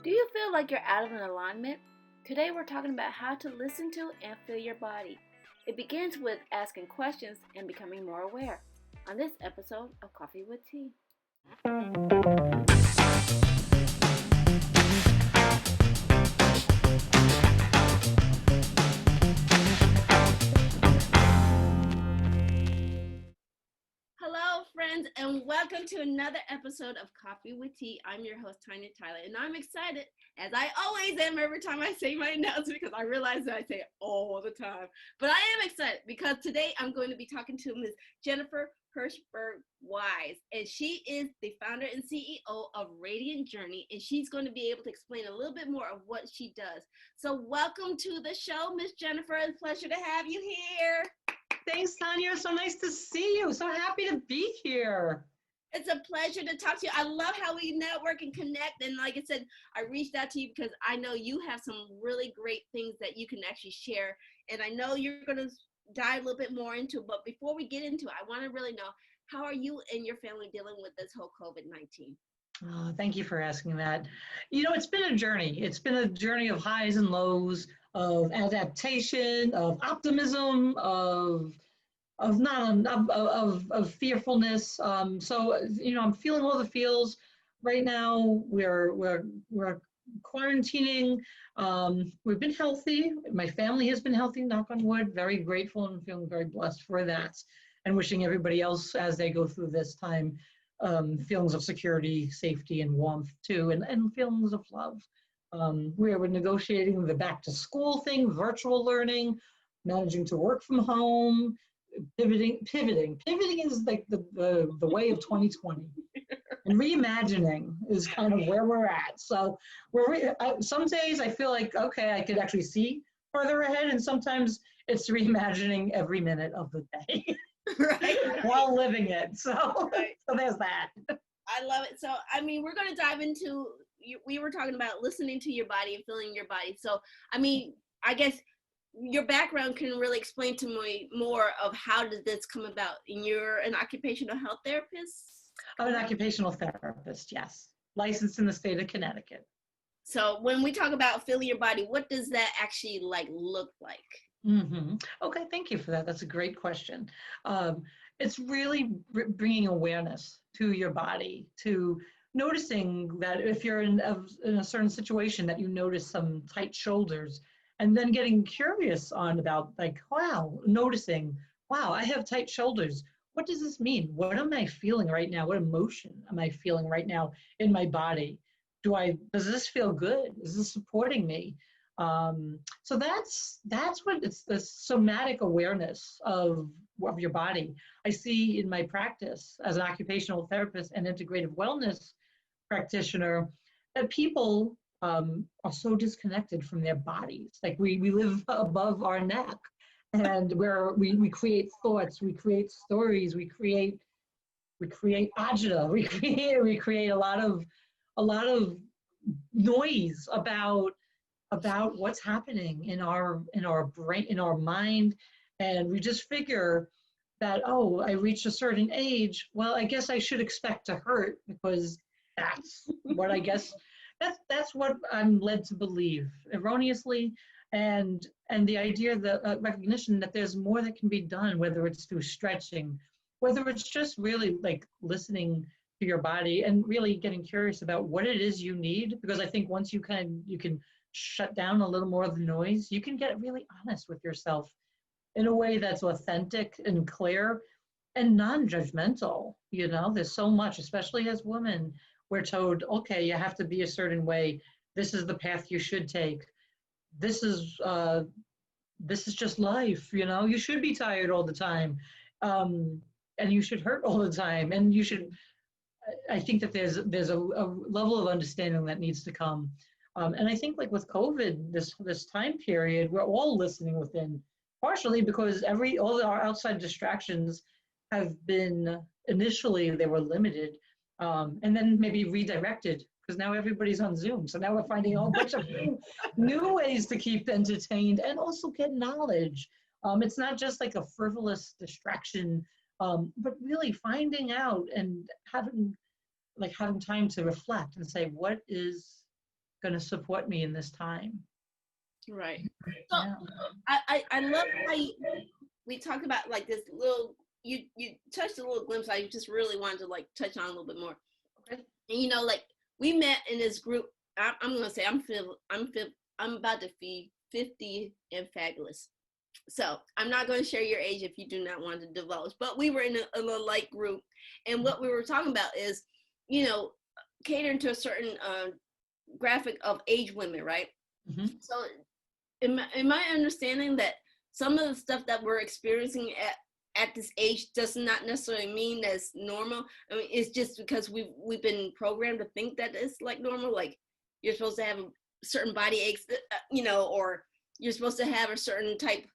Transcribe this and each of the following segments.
Do you feel like you're out of an alignment? Today we're talking about how to listen to and feel your body. It begins with asking questions and becoming more aware. On this episode of Coffee with Tea. Hello, friends, and welcome to another episode of Coffee with Tea. I'm your host, Tonia Tyler, and I'm excited, as I always am every time I say my announcement, because I realize that I say it all the time. But I am excited because today I'm going to be talking to Ms. Jennifer Hirschberg Wise, and she is the founder and CEO of Radiant Journey, and she's going to be able to explain a little bit more of what she does. So welcome to the show, Ms. Jennifer. It's a pleasure to have you here. Thanks, Tonia. So nice to see you. So happy to be here. It's a pleasure to talk to you. I love how we network and connect. And like I said, I reached out to you because I know you have some really great things that you can actually share. And I know you're going to dive a little bit more into it. But before we get into it, I want to really know, how are you and your family dealing with this whole COVID-19? Oh, thank you for asking that. You know, it's been a journey. It's been a journey of highs and lows, of adaptation, of optimism, of not of fearfulness. So you know, I'm feeling all the feels right now. We're quarantining. We've been healthy. My family has been healthy. Knock on wood. Very grateful and feeling very blessed for that. And wishing everybody else as they go through this time feelings of security, safety, and warmth too, and feelings of love. We're negotiating the back to school thing, virtual learning, managing to work from home, pivoting is like the way of 2020, and reimagining is kind of where we're at. So some days I feel like, okay, I could actually see further ahead, and sometimes it's reimagining every minute of the day. Right. While living it. So, Right. So there's that. I love it. So, I mean, we're going to dive into, we were talking about listening to your body and feeling your body. So, I mean, I guess your background can really explain to me more of how did this come about. And you're an occupational health therapist? I'm an occupational therapist, yes. Licensed in the state of Connecticut. So when we talk about feeling your body, what does that actually like look like? Mm-hmm. Okay, thank you for that. That's a great question. It's really bringing awareness to your body, to noticing that if you're in a certain situation that you notice some tight shoulders, and then getting curious on about like, wow, noticing, wow, I have tight shoulders. What does this mean? What am I feeling right now? What emotion am I feeling right now in my body? Does this feel good? Is this supporting me? So that's what it's the somatic awareness of your body. I see in my practice as an occupational therapist and integrative wellness practitioner that people are so disconnected from their bodies. Like we live above our neck, and where we create thoughts, we create stories, we create agita, we create a lot of noise about what's happening in our brain, in our mind. And we just figure that, oh, I reached a certain age, well, I guess I should expect to hurt, because that's what I guess that's what I'm led to believe erroneously. And the idea, the recognition that there's more that can be done, whether it's through stretching, whether it's just really like listening to your body and really getting curious about what it is you need. Because I think once you can shut down a little more of the noise, you can get really honest with yourself in a way that's authentic and clear and non-judgmental. You know, there's so much, especially as women, we're told, okay, you have to be a certain way. This is the path you should take. This is just life. You know, you should be tired all the time, and you should hurt all the time, and you should. I think that there's a level of understanding that needs to come. And I think like with COVID, this time period, we're all listening within, partially because all our outside distractions have been, initially they were limited, and then maybe redirected, because now everybody's on Zoom. So now we're finding a whole bunch of new ways to keep entertained and also get knowledge. It's not just like a frivolous distraction, but really finding out and having time to reflect and say, what is going to support me in this time. Right. So Yeah. I love how we talked about like this little, you touched a little glimpse. I just really wanted to like touch on a little bit more. Okay. And like we met in this group. I'm gonna say I'm about to be 50 and fabulous. So I'm not going to share your age if you do not want to divulge. But we were in a like group, and what we were talking about is, catering to a certain graphic of age women, right? Mm-hmm. So, am I understanding that some of the stuff that we're experiencing at this age does not necessarily mean that's normal? I mean, it's just because we've been programmed to think that it's like normal, like you're supposed to have a certain body aches, or you're supposed to have a certain type,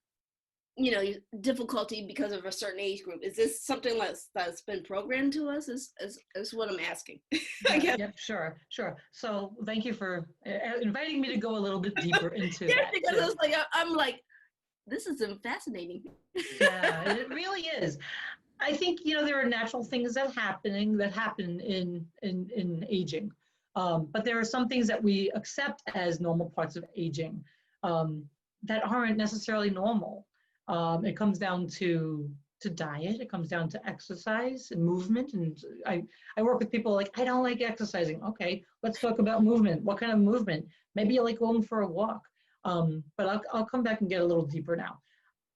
difficulty because of a certain age group. Is this something that's been programmed to us? Is what I'm asking. Yeah, sure. So thank you for inviting me to go a little bit deeper into Yeah, that. because it's like I'm like, this is fascinating. Yeah, it really is. I think there are natural things that happen in aging, but there are some things that we accept as normal parts of aging that aren't necessarily normal. It comes down to diet. It comes down to exercise and movement. And I work with people like, I don't like exercising. Okay, let's talk about movement. What kind of movement? Maybe you like going for a walk. But I'll come back and get a little deeper now.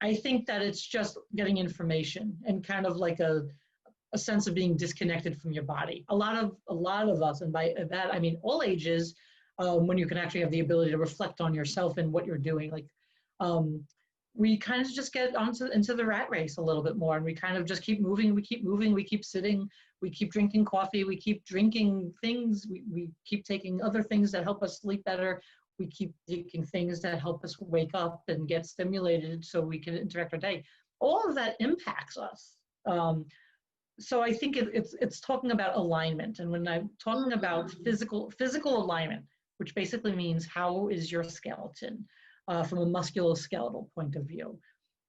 I think that it's just getting information and kind of like a sense of being disconnected from your body. A lot of us, and by that I mean all ages, when you can actually have the ability to reflect on yourself and what you're doing. Like we kind of just get into the rat race a little bit more, and we kind of just keep moving. We keep sitting. We keep drinking coffee. We keep drinking things. We keep taking other things that help us sleep better. We keep taking things that help us wake up and get stimulated so we can interact our day. All of that impacts us. So I think it's talking about alignment. And when I'm talking about physical alignment, which basically means how is your skeleton from a musculoskeletal point of view?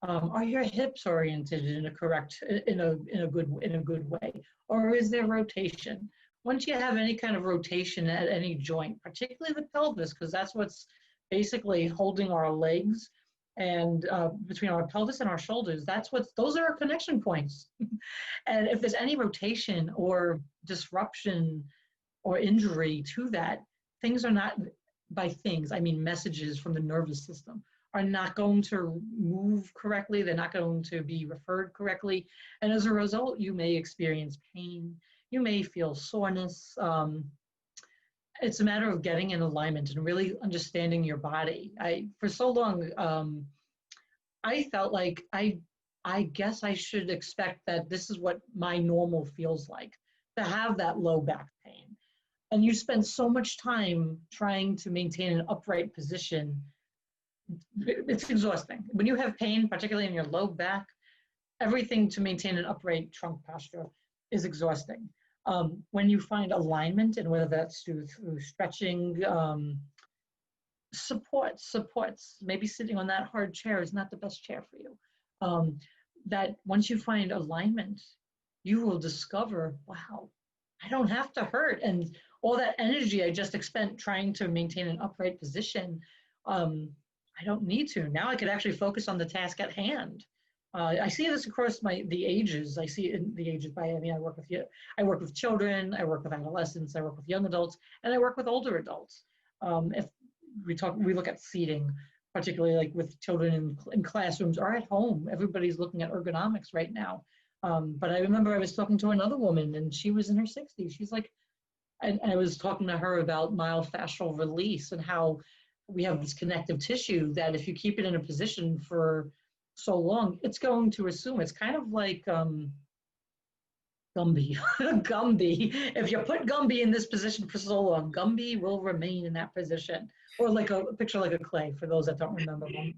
Are your hips oriented in a good way, or is there rotation? Once you have any kind of rotation at any joint, particularly the pelvis, because that's what's basically holding our legs and between our pelvis and our shoulders, those are our connection points. And if there's any rotation or disruption or injury to that, things are not, by things, I mean messages from the nervous system, are not going to move correctly. They're not going to be referred correctly. And as a result, you may experience pain. You may feel soreness. It's a matter of getting in alignment and really understanding your body. For so long, I felt like I guess I should expect that this is what my normal feels like, to have that low back pain. And you spend so much time trying to maintain an upright position. It's exhausting. When you have pain, particularly in your low back, everything to maintain an upright trunk posture is exhausting. When you find alignment, and whether that's through stretching, supports, maybe sitting on that hard chair is not the best chair for you. That once you find alignment, you will discover, wow, I don't have to hurt. And all that energy I just spent trying to maintain an upright position, I don't need to. Now I could actually focus on the task at hand. I see this across the ages. I see it in the ages I work with children, I work with adolescents, I work with young adults, and I work with older adults. If we look at seating, particularly like with children in classrooms or at home, everybody's looking at ergonomics right now. But I remember I was talking to another woman, and she was in her 60s. She's like, and I was talking to her about myofascial release and how we have this connective tissue that if you keep it in a position for so long, it's going to assume. It's kind of like Gumby. Gumby. If you put Gumby in this position for so long, Gumby will remain in that position. Or like a picture like a clay, for those that don't remember Gumby.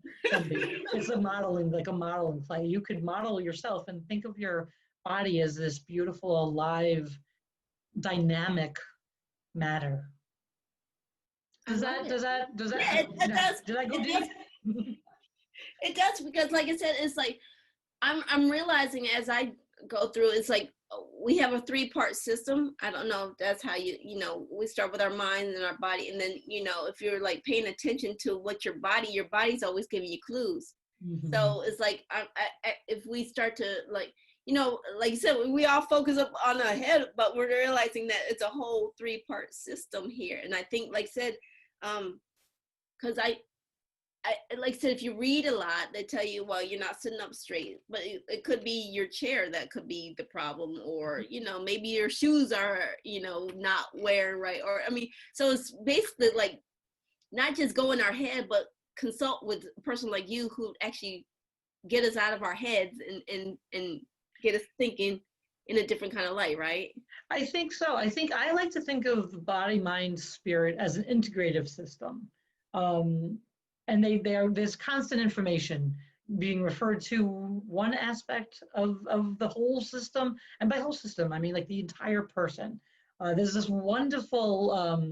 It's like a modeling clay. You could model yourself and think of your body as this beautiful, alive, dynamic matter. Does that? Yeah, it does. Did I go deep? It does, because like I said, it's like I'm realizing as I go through, it's like, we have a three-part system. I don't know if that's how we start with our mind and our body. And then, if you're like paying attention to what your body's always giving you clues. Mm-hmm. So it's like, if we start to like, like you said, we all focus up on our head, but we're realizing that it's a whole three-part system here. And I think, like I said, because like I said, if you read a lot, they tell you, well, you're not sitting up straight, but it could be your chair that could be the problem, or, maybe your shoes are, not wearing right. Or, I mean, so it's basically like not just go in our head, but consult with a person like you who actually get us out of our heads and get us thinking in a different kind of light, right? I think so. I like to think of body, mind, spirit as an integrative system. And there's constant information being referred to one aspect of the whole system. And by whole system, I mean like the entire person. There's this wonderful,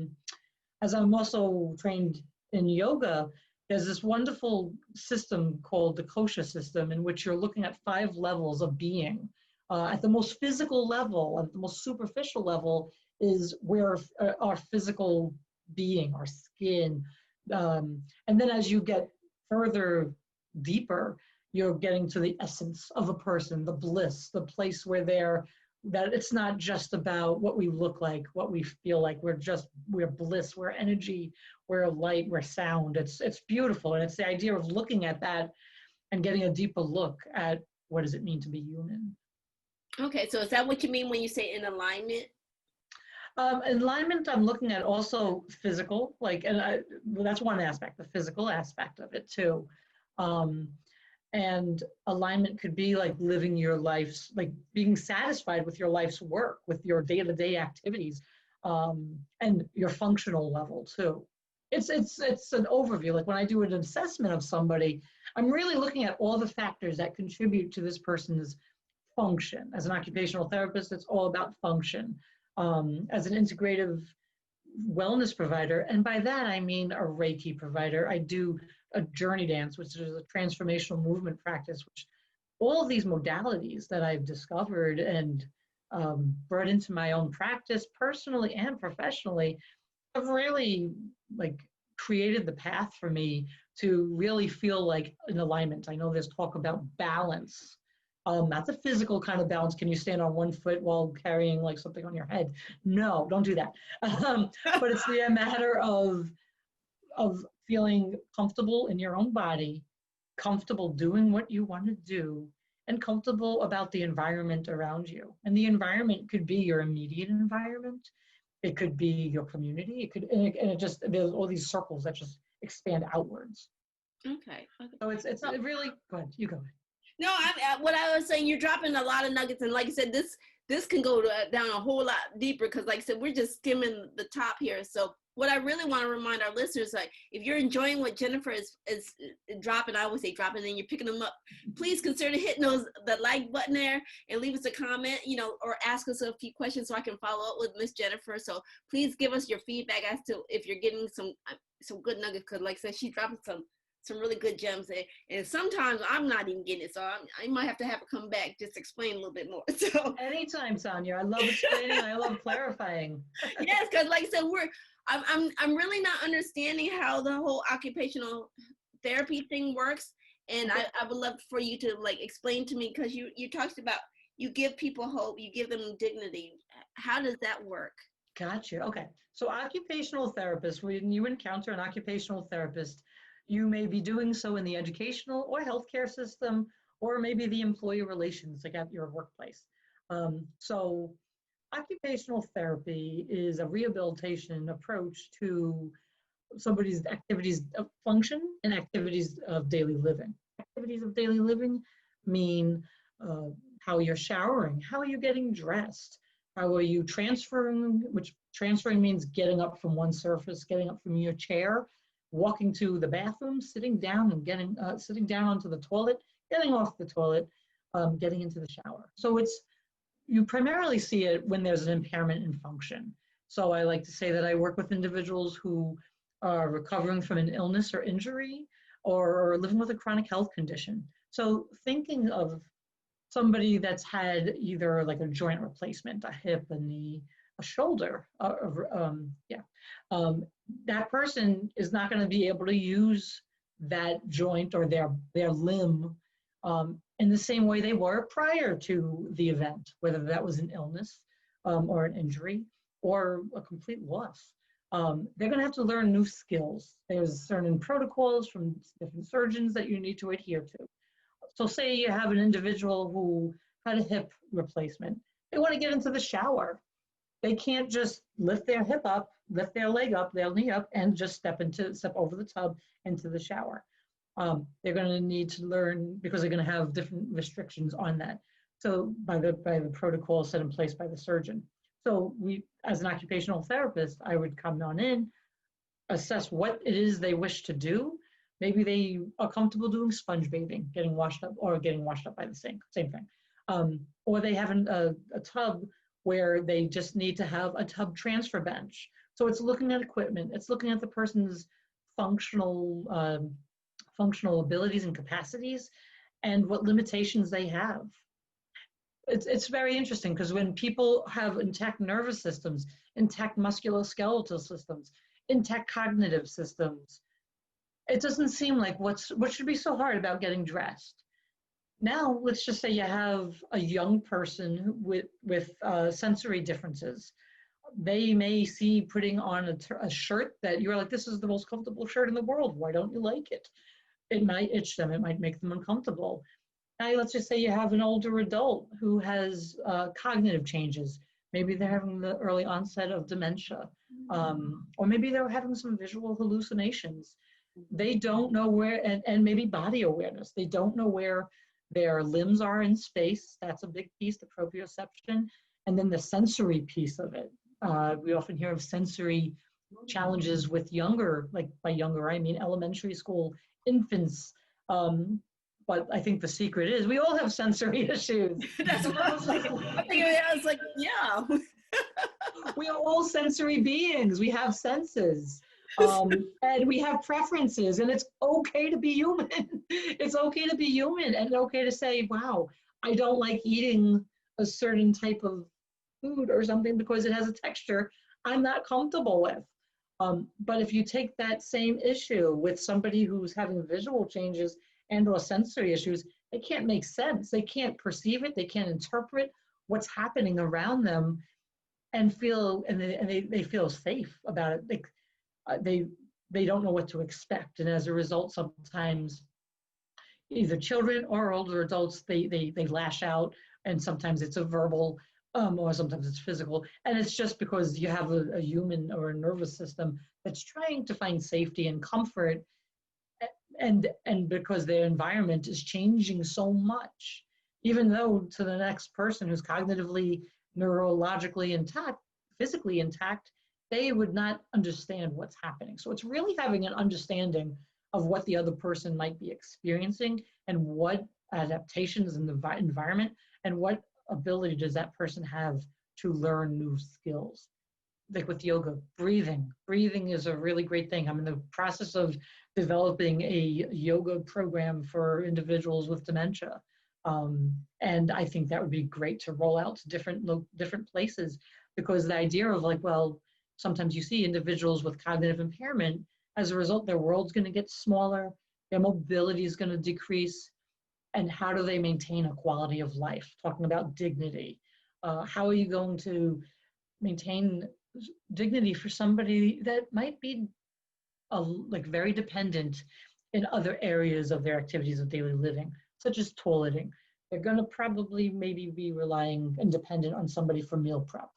as I'm also trained in yoga, there's this wonderful system called the kosha system, in which you're looking at 5 levels of being. At the most physical level, at the most superficial level, is where our physical being, our skin, and then as you get further deeper, you're getting to the essence of a person, the bliss, the place where that it's not just about what we look like, what we feel like. We're bliss, we're energy, we're light, we're sound. It's beautiful. And it's the idea of looking at that and getting a deeper look at what does it mean to be human. Okay, so is that what you mean when you say in alignment? Alignment, I'm looking at also physical, well, that's one aspect, the physical aspect of it too. And alignment could be like living your life's, like being satisfied with your life's work, with your day-to-day activities, and your functional level too. It's an overview. Like when I do an assessment of somebody, I'm really looking at all the factors that contribute to this person's function. As an occupational therapist, it's all about function. As an integrative wellness provider, and by that I mean a Reiki provider, I do a journey dance, which is a transformational movement practice, which all of these modalities that I've discovered and brought into my own practice personally and professionally have really like created the path for me to really feel like in alignment. I know there's talk about balance. Not the physical kind of balance. Can you stand on one foot while carrying like something on your head? No, don't do that. But it's the matter of feeling comfortable in your own body, comfortable doing what you want to do, and comfortable about the environment around you. And the environment could be your immediate environment. It could be your community. There's all these circles that just expand outwards. Okay. So it's really, go ahead, you go ahead. No, what I was saying, you're dropping a lot of nuggets, and like I said, this can go down a whole lot deeper, because like I said, we're just skimming the top here. So what I really want to remind our listeners, like if you're enjoying what Jennifer is dropping, I always say dropping, and you're picking them up, please consider hitting the like button there and leave us a comment, or ask us a few questions so I can follow up with Miss Jennifer. So please give us your feedback as to if you're getting some good nuggets, because like I said, she's dropping some really good gems there, and sometimes I'm not even getting it, so I might have to have her come back just explain a little bit more. So anytime, Tonia, I love explaining. I love clarifying. Yes, because like I said, I'm really not understanding how the whole occupational therapy thing works, and I would love for you to like explain to me, because you talked about you give people hope, you give them dignity. How does that work? Gotcha. Okay. So occupational therapists, when you encounter an occupational therapist, you may be doing so in the educational or healthcare system, or maybe the employee relations, like at your workplace. So occupational therapy is a rehabilitation approach to somebody's activities of function and activities of daily living. Activities of daily living mean how you're showering, how are you getting dressed, how are you transferring, which transferring means getting up from one surface, getting up from your chair, walking to the bathroom, sitting down and sitting down onto the toilet, getting off the toilet, getting into the shower. So you primarily see it when there's an impairment in function. So I like to say that I work with individuals who are recovering from an illness or injury, or living with a chronic health condition. So thinking of somebody that's had either like a joint replacement, a hip, a knee, a shoulder, yeah, um, that person is not going to be able to use that joint or their limb in the same way they were prior to the event, whether that was an illness or an injury or a complete loss. They're going to have to learn new skills. There's certain protocols from different surgeons that you need to adhere to. So say you have an individual who had a hip replacement. They want to get into the shower. They can't just lift their hip up, lift their leg up, their knee up, and just step over the tub into the shower. They're going to need to learn because they're going to have different restrictions on that. So by the protocol set in place by the surgeon. So we, as an occupational therapist, I would come on in, assess what it is they wish to do. Maybe they are comfortable doing sponge bathing, getting washed up by the sink, same thing. Or they have a tub where they just need to have a tub transfer bench. So it's looking at equipment, it's looking at the person's functional abilities and capacities and what limitations they have. It's very interesting because when people have intact nervous systems, intact musculoskeletal systems, intact cognitive systems, it doesn't seem like what should be so hard about getting dressed. Now, let's just say you have a young person with sensory differences. They may see putting on a shirt that you're like, this is the most comfortable shirt in the world. Why don't you like it? It might itch them. It might make them uncomfortable. Now, let's just say you have an older adult who has cognitive changes. Maybe they're having the early onset of dementia, or maybe they're having some visual hallucinations. They don't know where, and maybe body awareness. They don't know where their limbs are in space. That's a big piece, the proprioception. And then the sensory piece of it. We often hear of sensory challenges with younger, like by younger, I mean elementary school infants. But I think the secret is we all have sensory issues. That's what I was like. I was like, yeah. We are all sensory beings. We have senses. And we have preferences, and it's okay to be human. It's okay to be human and okay to say, wow, I don't like eating a certain type of food or something because it has a texture I'm not comfortable with. But if you take that same issue with somebody who's having visual changes and or sensory issues, they can't make sense. They can't perceive it. They can't interpret what's happening around them and feel, and they feel safe about it. They don't know what to expect. And as a result, sometimes either children or older adults, they lash out, and sometimes it's a verbal or sometimes it's physical. And it's just because you have a human or a nervous system that's trying to find safety and comfort, and because their environment is changing so much, even though to the next person who's cognitively, neurologically intact, physically intact, they would not understand what's happening. So it's really having an understanding of what the other person might be experiencing and what adaptations in the environment and what ability does that person have to learn new skills. Like with yoga, breathing is a really great thing. I'm in the process of developing a yoga program for individuals with dementia. And I think that would be great to roll out to different places, because the idea of like, well, sometimes you see individuals with cognitive impairment, as a result, their world's going to get smaller, their mobility is going to decrease, and how do they maintain a quality of life? Talking about dignity. How are you going to maintain dignity for somebody that might be like very dependent in other areas of their activities of daily living, such as toileting? They're going to probably maybe be relying and dependent on somebody for meal prep,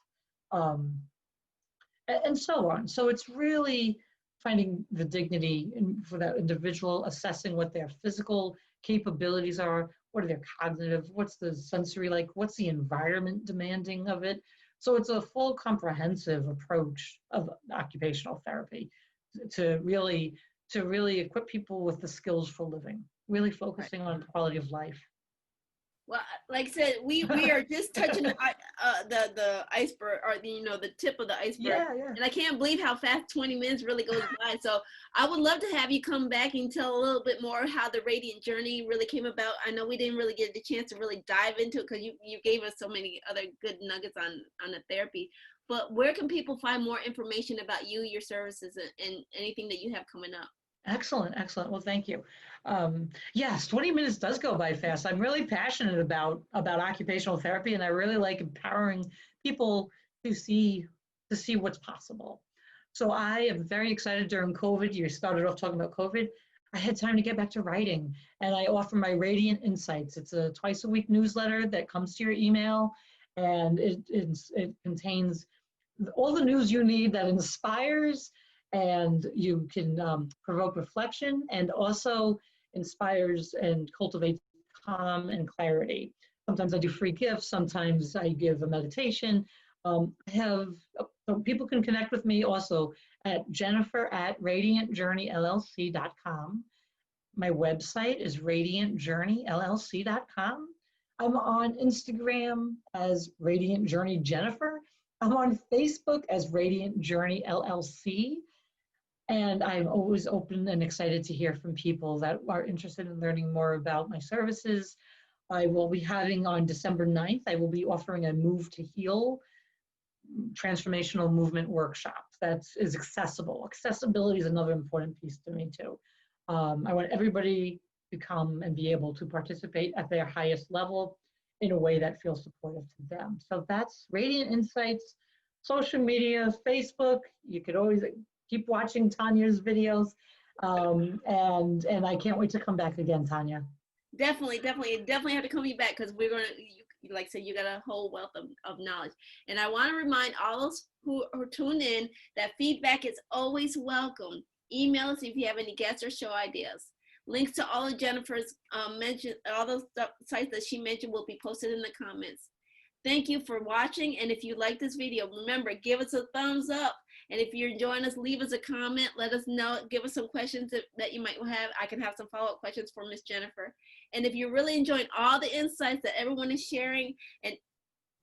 and so on. So it's really finding the dignity for that individual, assessing what their physical capabilities are, what are their cognitive, what's the sensory like, what's the environment demanding of it. So it's a full comprehensive approach of occupational therapy to really equip people with the skills for living, really focusing on quality of life. Well, like I said, we are just touching the iceberg, or the tip of the iceberg. Yeah. And I can't believe how fast 20 minutes really goes by. So I would love to have you come back and tell a little bit more how the Radiant journey really came about. I know we didn't really get the chance to really dive into it because you gave us so many other good nuggets on the therapy. But where can people find more information about you, your services, and anything that you have coming up? Excellent. Well, thank you. Yes, 20 minutes does go by fast. I'm really passionate about occupational therapy, and I really like empowering people to see what's possible. So I am very excited during COVID. You started off talking about COVID. I had time to get back to writing, and I offer my Radiant Insights. It's a twice a week newsletter that comes to your email, and it contains all the news you need that inspires, and you can provoke reflection, and also inspires and cultivates calm and clarity. Sometimes I do free gifts, sometimes I give a meditation. I have, so people can connect with me also at jennifer@radiantjourneyllc.com. My website is radiantjourneyllc.com. I'm on Instagram as Radiant Journey Jennifer. I'm on Facebook as Radiant Journey LLC. And I'm always open and excited to hear from people that are interested in learning more about my services. I will be having on December 9th, I will be offering a Move to Heal transformational movement workshop that is accessible. Accessibility is another important piece to me too. I want everybody to come and be able to participate at their highest level in a way that feels supportive to them. So that's Radiant Insights, social media, Facebook. You could always keep watching Tonia's videos. And I can't wait to come back again, Tonia. Definitely have to come back, because we're going to, like I said, you got a whole wealth of knowledge. And I want to remind all those who tune in that feedback is always welcome. Email us if you have any guests or show ideas. Links to all of Jennifer's mentioned, all those sites that she mentioned, will be posted in the comments. Thank you for watching. And if you like this video, remember, give us a thumbs up. And if you're enjoying us, leave us a comment. Let us know. Give us some questions that you might have. I can have some follow-up questions for Miss Jennifer. And if you're really enjoying all the insights that everyone is sharing, and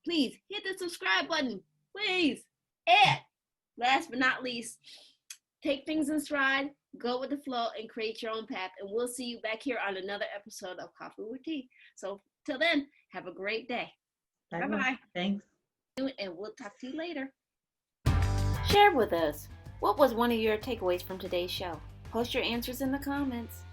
please hit the subscribe button, please. And last but not least, take things in stride, go with the flow, and create your own path. And we'll see you back here on another episode of Coffee with Tea. So till then, have a great day. Bye-bye. Thanks. And we'll talk to you later. Share with us, what was one of your takeaways from today's show? Post your answers in the comments.